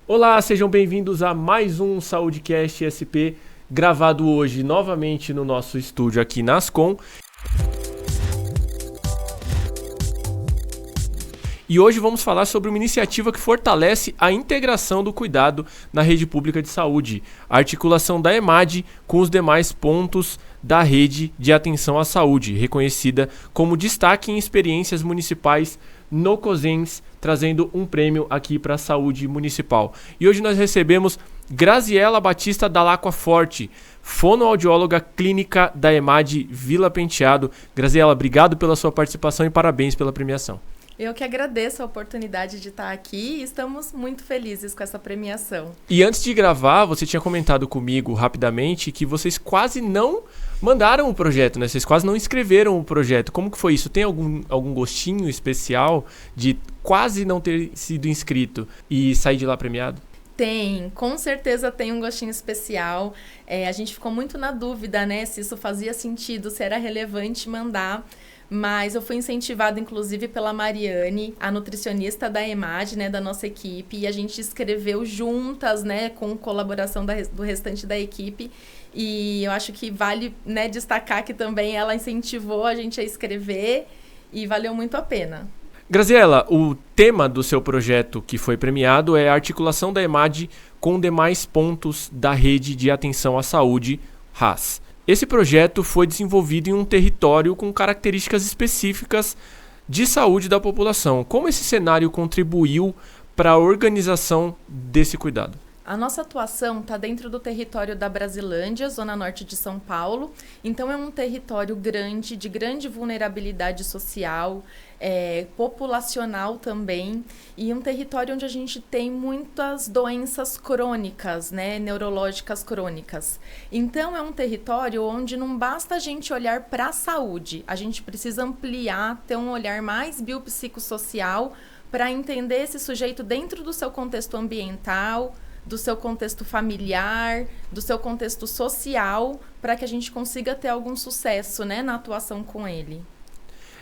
Olá, sejam bem-vindos a mais um SaúdeCast SP, gravado hoje novamente no nosso estúdio aqui na Ascom. E hoje vamos falar sobre uma iniciativa que fortalece a integração do cuidado na rede pública de saúde, a articulação da EMAD com os demais pontos da rede de atenção à saúde, reconhecida como destaque em experiências municipais no COSENS, trazendo um prêmio aqui para a saúde municipal. E hoje nós recebemos Graziela Batista Dall'Acqua Forte, fonoaudióloga clínica da EMAD Vila Penteado. Graziela, obrigado pela sua participação e parabéns pela premiação. Eu que agradeço a oportunidade de estar aqui e estamos muito felizes com essa premiação. E antes de gravar, você tinha comentado comigo rapidamente que vocês quase não mandaram o projeto, né? Vocês quase não escreveram o projeto. Como que foi isso? Tem algum gostinho especial de quase não ter sido inscrito e sair de lá premiado? Tem, com certeza tem um gostinho especial. A gente ficou muito na dúvida, né? Se isso fazia sentido, se era relevante mandar. Mas eu fui incentivada, inclusive, pela Mariane, a nutricionista da EMAD, né, da nossa equipe, e a gente escreveu juntas, né, com colaboração do restante da equipe, e eu acho que vale, né, destacar que também ela incentivou a gente a escrever e valeu muito a pena. Graziela, o tema do seu projeto que foi premiado é a articulação da EMAD com demais pontos da rede de atenção à saúde, RAS. Esse projeto foi desenvolvido em um território com características específicas de saúde da população. Como esse cenário contribuiu para a organização desse cuidado? A nossa atuação está dentro do território da Brasilândia, zona norte de São Paulo. Então, é um território grande, de grande vulnerabilidade social, populacional também, e um território onde a gente tem muitas doenças crônicas, né, neurológicas crônicas. Então, é um território onde não basta a gente olhar para a saúde, a gente precisa ampliar, ter um olhar mais biopsicossocial para entender esse sujeito dentro do seu contexto ambiental, do seu contexto familiar, do seu contexto social, para que a gente consiga ter algum sucesso, né, na atuação com ele.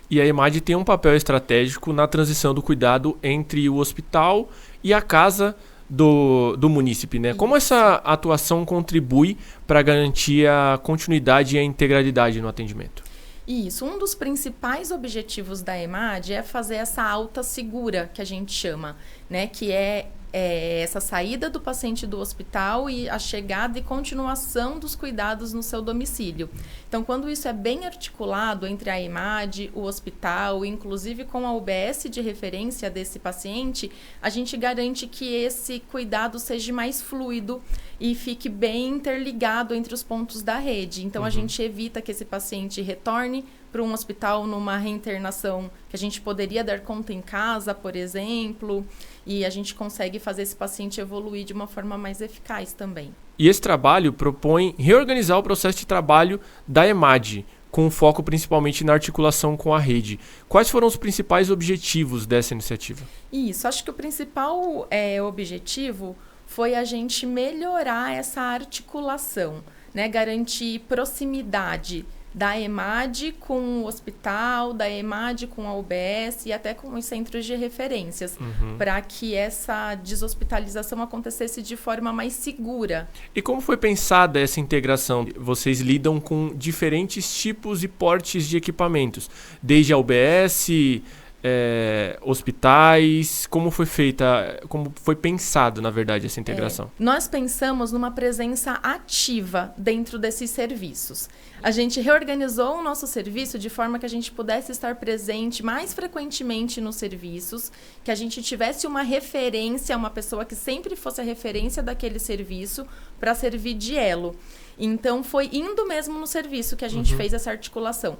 E a EMAD tem um papel estratégico na transição do cuidado entre o hospital e a casa do munícipe, né? Isso. Como essa atuação contribui para garantir a continuidade e a integralidade no atendimento? Isso, um dos principais objetivos da EMAD é fazer essa alta segura, que a gente chama, né, que é essa saída do paciente do hospital e a chegada e continuação dos cuidados no seu domicílio. Então, quando isso é bem articulado entre a EMAD, o hospital, inclusive com a UBS de referência desse paciente, a gente garante que esse cuidado seja mais fluido e fique bem interligado entre os pontos da rede. Então, a gente evita que esse paciente retorne para um hospital numa reinternação que a gente poderia dar conta em casa, por exemplo, e a gente consegue fazer esse paciente evoluir de uma forma mais eficaz também. E esse trabalho propõe reorganizar o processo de trabalho da EMAD, com foco principalmente na articulação com a rede. Quais foram os principais objetivos dessa iniciativa? Isso, acho que o principal objetivo foi a gente melhorar essa articulação, né? Garantir proximidade da EMAD com o hospital, da EMAD com a UBS e até com os centros de referências, para que essa deshospitalização acontecesse de forma mais segura. E como foi pensada essa integração? Vocês lidam com diferentes tipos e portes de equipamentos, desde a UBS, hospitais. Como foi feita, como foi pensado, na verdade, essa integração? Nós pensamos numa presença ativa dentro desses serviços. A gente reorganizou o nosso serviço de forma que a gente pudesse estar presente mais frequentemente nos serviços, que a gente tivesse uma referência, uma pessoa que sempre fosse a referência daquele serviço para servir de elo. Então, foi indo mesmo no serviço que a gente fez essa articulação,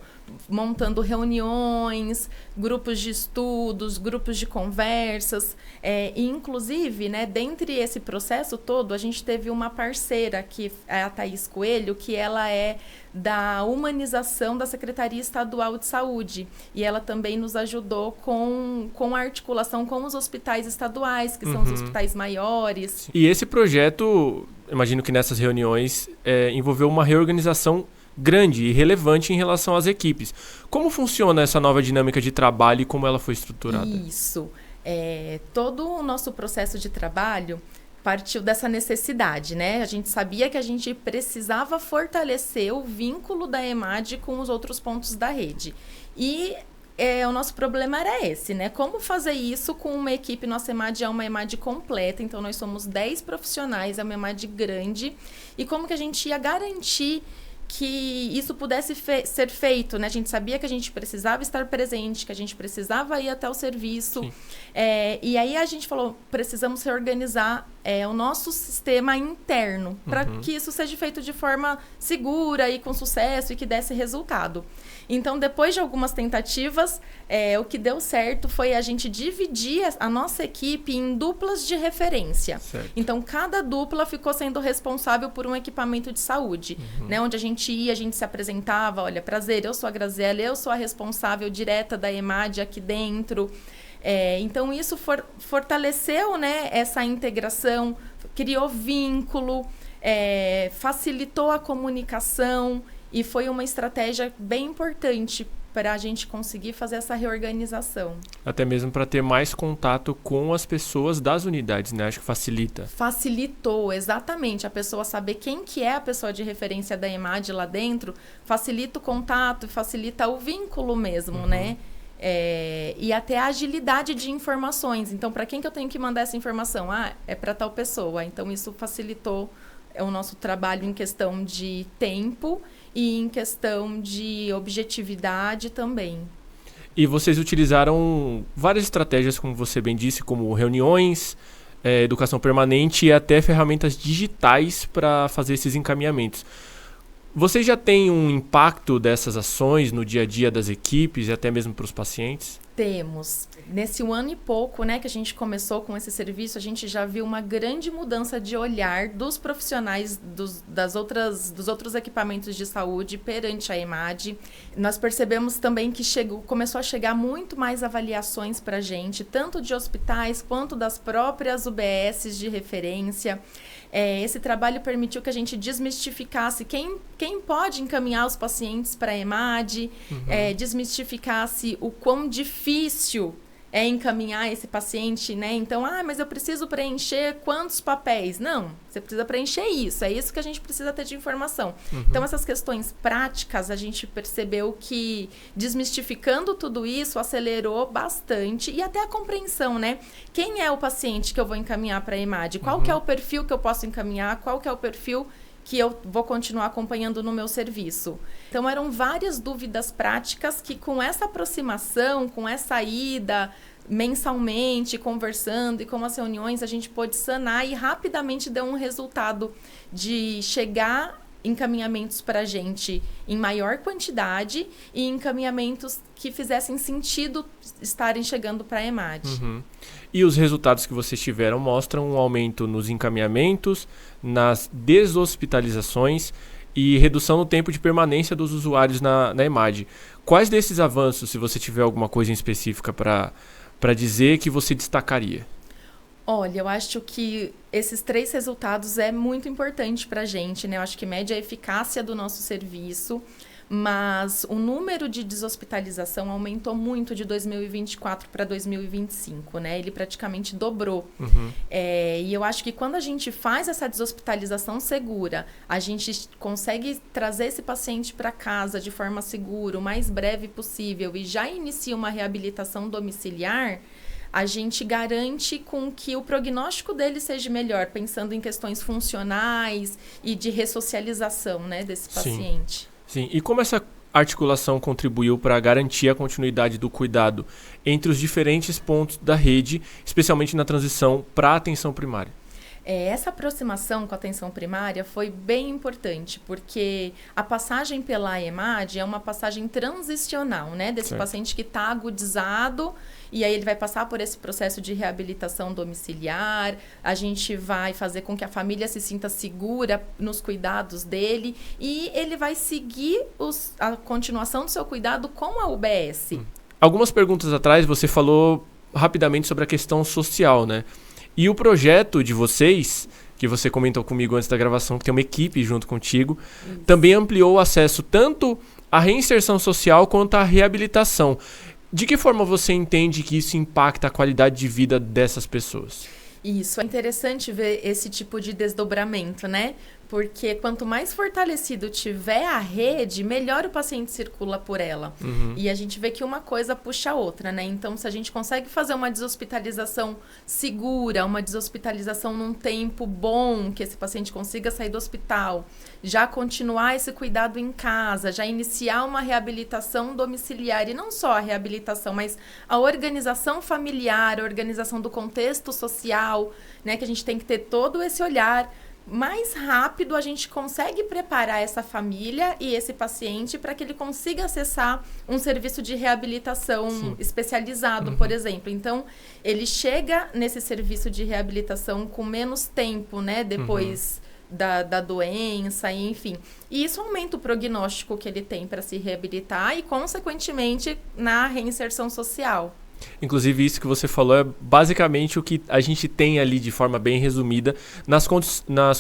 montando reuniões, grupos de estudos, grupos de conversas. E, inclusive, né, dentre esse processo todo, a gente teve uma parceira, que é a Thaís Coelho, que ela é da humanização da Secretaria Estadual de Saúde. E ela também nos ajudou com a articulação com os hospitais estaduais, que são os hospitais maiores. E esse projeto, imagino que nessas reuniões, envolveu uma reorganização grande e relevante em relação às equipes. Como funciona essa nova dinâmica de trabalho e como ela foi estruturada? Isso. Todo o nosso processo de trabalho partiu dessa necessidade, né? A gente sabia que a gente precisava fortalecer o vínculo da EMAD com os outros pontos da rede. E o nosso problema era esse, né? Como fazer isso com uma equipe? Nossa EMAD é uma EMAD completa, então nós somos 10 profissionais, é uma EMAD grande. E como que a gente ia garantir que isso pudesse ser feito, né? A gente sabia que a gente precisava estar presente, que a gente precisava ir até o serviço. E aí a gente falou, precisamos reorganizar o nosso sistema interno para que isso seja feito de forma segura e com sucesso e que desse resultado. Então, depois de algumas tentativas, o que deu certo foi a gente dividir a nossa equipe em duplas de referência. Certo. Então, cada dupla ficou sendo responsável por um equipamento de saúde, né? Onde a gente ia, a gente se apresentava, olha, prazer, eu sou a Graziella, eu sou a responsável direta da EMAD aqui dentro. Então, isso fortaleceu, né, essa integração, criou vínculo, facilitou a comunicação e foi uma estratégia bem importante para a gente conseguir fazer essa reorganização. Até mesmo para ter mais contato com as pessoas das unidades, né? Acho que facilita. Facilitou, exatamente. A pessoa saber quem que é a pessoa de referência da EMAD lá dentro, facilita o contato, facilita o vínculo mesmo, né? E até a agilidade de informações. Então, para quem que eu tenho que mandar essa informação? É para tal pessoa. Então, isso facilitou o nosso trabalho em questão de tempo e em questão de objetividade também. E vocês utilizaram várias estratégias, como você bem disse, como reuniões, educação permanente e até ferramentas digitais para fazer esses encaminhamentos. Vocês já têm um impacto dessas ações no dia a dia das equipes e até mesmo para os pacientes? Temos. Nesse 1 ano e pouco, né, que a gente começou com esse serviço, a gente já viu uma grande mudança de olhar dos profissionais dos outros equipamentos de saúde perante a EMAD. Nós percebemos também que começou a chegar muito mais avaliações para a gente, tanto de hospitais quanto das próprias UBSs de referência. Esse trabalho permitiu que a gente desmistificasse quem pode encaminhar os pacientes para a EMAD, desmistificasse o quão difícil é encaminhar esse paciente, né? Então, mas eu preciso preencher quantos papéis? Não, você precisa preencher isso, é isso que a gente precisa ter de informação. Então, essas questões práticas, a gente percebeu que desmistificando tudo isso, acelerou bastante e até a compreensão, né? Quem é o paciente que eu vou encaminhar para a EMAD? Qual que é o perfil que eu posso encaminhar? Qual que é o perfil que eu vou continuar acompanhando no meu serviço? Então, eram várias dúvidas práticas que, com essa aproximação, com essa ida mensalmente, conversando e com as reuniões, a gente pôde sanar e rapidamente deu um resultado de chegar encaminhamentos para a gente em maior quantidade e encaminhamentos que fizessem sentido estarem chegando para a EMAD. E os resultados que vocês tiveram mostram um aumento nos encaminhamentos, nas deshospitalizações e redução no tempo de permanência dos usuários na EMAD. Quais desses avanços, se você tiver alguma coisa em específica para dizer, que você destacaria? Olha, eu acho que esses 3 resultados é muito importante para a gente, né? Eu acho que mede a eficácia do nosso serviço, mas o número de deshospitalização aumentou muito de 2024 para 2025, né? Ele praticamente dobrou. E eu acho que quando a gente faz essa deshospitalização segura, a gente consegue trazer esse paciente para casa de forma segura, o mais breve possível, e já inicia uma reabilitação domiciliar, a gente garante com que o prognóstico dele seja melhor, pensando em questões funcionais e de ressocialização, né, desse paciente. Sim. E como essa articulação contribuiu para garantir a continuidade do cuidado entre os diferentes pontos da rede, especialmente na transição para a atenção primária? Essa aproximação com a atenção primária foi bem importante, porque a passagem pela EMAD é uma passagem transicional, né? Desse paciente que está agudizado, e aí ele vai passar por esse processo de reabilitação domiciliar, a gente vai fazer com que a família se sinta segura nos cuidados dele, e ele vai seguir a continuação do seu cuidado com a UBS. Algumas perguntas atrás você falou rapidamente sobre a questão social, né? E o projeto de vocês, que você comentou comigo antes da gravação, que tem uma equipe junto contigo, também ampliou o acesso tanto à reinserção social quanto à reabilitação. De que forma você entende que isso impacta a qualidade de vida dessas pessoas? Isso, é interessante ver esse tipo de desdobramento, né? Porque quanto mais fortalecido tiver a rede, melhor o paciente circula por ela. E a gente vê que uma coisa puxa a outra, né? Então, se a gente consegue fazer uma deshospitalização segura, uma deshospitalização num tempo bom, que esse paciente consiga sair do hospital, já continuar esse cuidado em casa, já iniciar uma reabilitação domiciliar, e não só a reabilitação, mas a organização familiar, a organização do contexto social, né? Que a gente tem que ter todo esse olhar. Mais rápido a gente consegue preparar essa família e esse paciente para que ele consiga acessar um serviço de reabilitação especializado, por exemplo. Então, ele chega nesse serviço de reabilitação com menos tempo, né, depois da doença, enfim. E isso aumenta o prognóstico que ele tem para se reabilitar e, consequentemente, na reinserção social. Inclusive, isso que você falou é basicamente o que a gente tem ali de forma bem resumida nas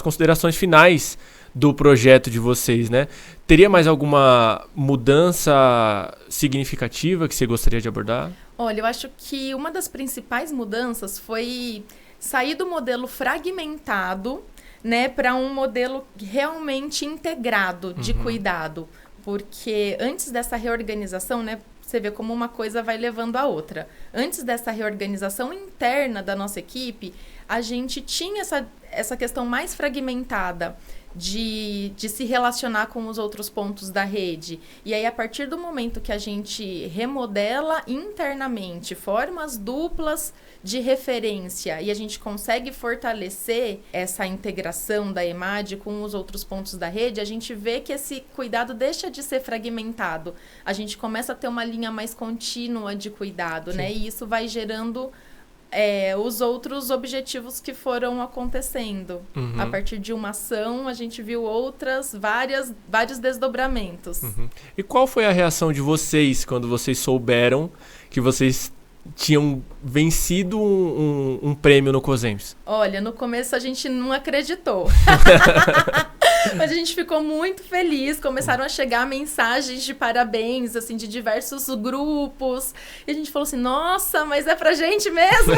considerações finais do projeto de vocês, né? Teria mais alguma mudança significativa que você gostaria de abordar? Olha, eu acho que uma das principais mudanças foi sair do modelo fragmentado, né, para um modelo realmente integrado de cuidado. Porque antes dessa reorganização, né, você vê como uma coisa vai levando a outra. Antes dessa reorganização interna da nossa equipe, a gente tinha essa questão mais fragmentada de se relacionar com os outros pontos da rede. E aí, a partir do momento que a gente remodela internamente formas duplas de referência e a gente consegue fortalecer essa integração da EMAD com os outros pontos da rede, a gente vê que esse cuidado deixa de ser fragmentado. A gente começa a ter uma linha mais contínua de cuidado, né? E isso vai gerando os outros objetivos que foram acontecendo. A partir de uma ação, a gente viu vários desdobramentos. E qual foi a reação de vocês quando vocês souberam que vocês tinham vencido um prêmio no COSEMS? Olha, no começo a gente não acreditou. Mas a gente ficou muito feliz, começaram a chegar mensagens de parabéns, assim, de diversos grupos, e a gente falou assim, nossa, mas é pra gente mesmo?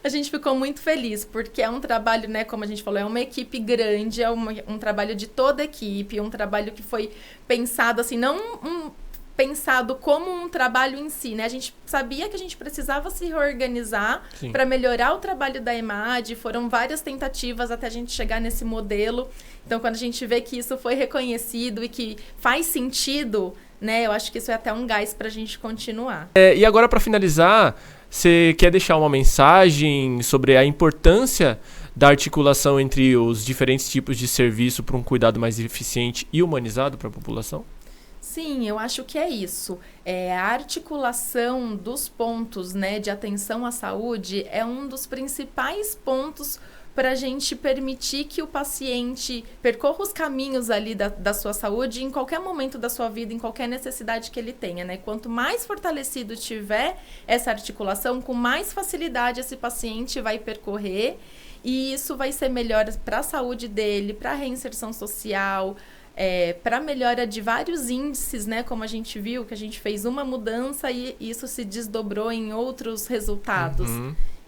A gente ficou muito feliz, porque é um trabalho, né, como a gente falou, é uma equipe grande, é um trabalho de toda a equipe, um trabalho que foi pensado, assim, não pensado como um trabalho em si, né? A gente sabia que a gente precisava se reorganizar para melhorar o trabalho da EMAD, foram várias tentativas até a gente chegar nesse modelo. Então, quando a gente vê que isso foi reconhecido e que faz sentido, né? Eu acho que isso é até um gás para a gente continuar. E agora, para finalizar, você quer deixar uma mensagem sobre a importância da articulação entre os diferentes tipos de serviço para um cuidado mais eficiente e humanizado para a população? Sim, eu acho que é isso. A articulação dos pontos, né, de atenção à saúde é um dos principais pontos para a gente permitir que o paciente percorra os caminhos ali da sua saúde em qualquer momento da sua vida, em qualquer necessidade que ele tenha, né? Quanto mais fortalecido tiver essa articulação, com mais facilidade esse paciente vai percorrer, e isso vai ser melhor para a saúde dele, para a reinserção social, para a melhora de vários índices, né? Como a gente viu, que a gente fez uma mudança e isso se desdobrou em outros resultados.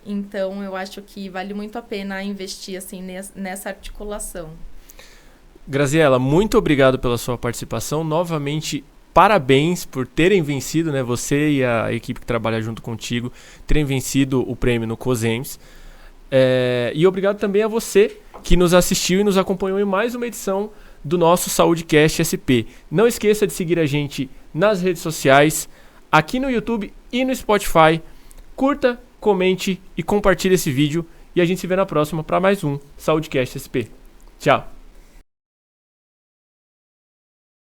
Então, eu acho que vale muito a pena investir assim, nessa articulação. Graziela, muito obrigado pela sua participação. Novamente, parabéns por terem vencido, né? Você e a equipe que trabalha junto contigo, terem vencido o prêmio no COSEMS. E obrigado também a você que nos assistiu e nos acompanhou em mais uma edição do nosso SaúdeCast SP. Não esqueça de seguir a gente nas redes sociais, aqui no YouTube e no Spotify. Curta, comente e compartilhe esse vídeo. E a gente se vê na próxima para mais um SaúdeCast SP. Tchau!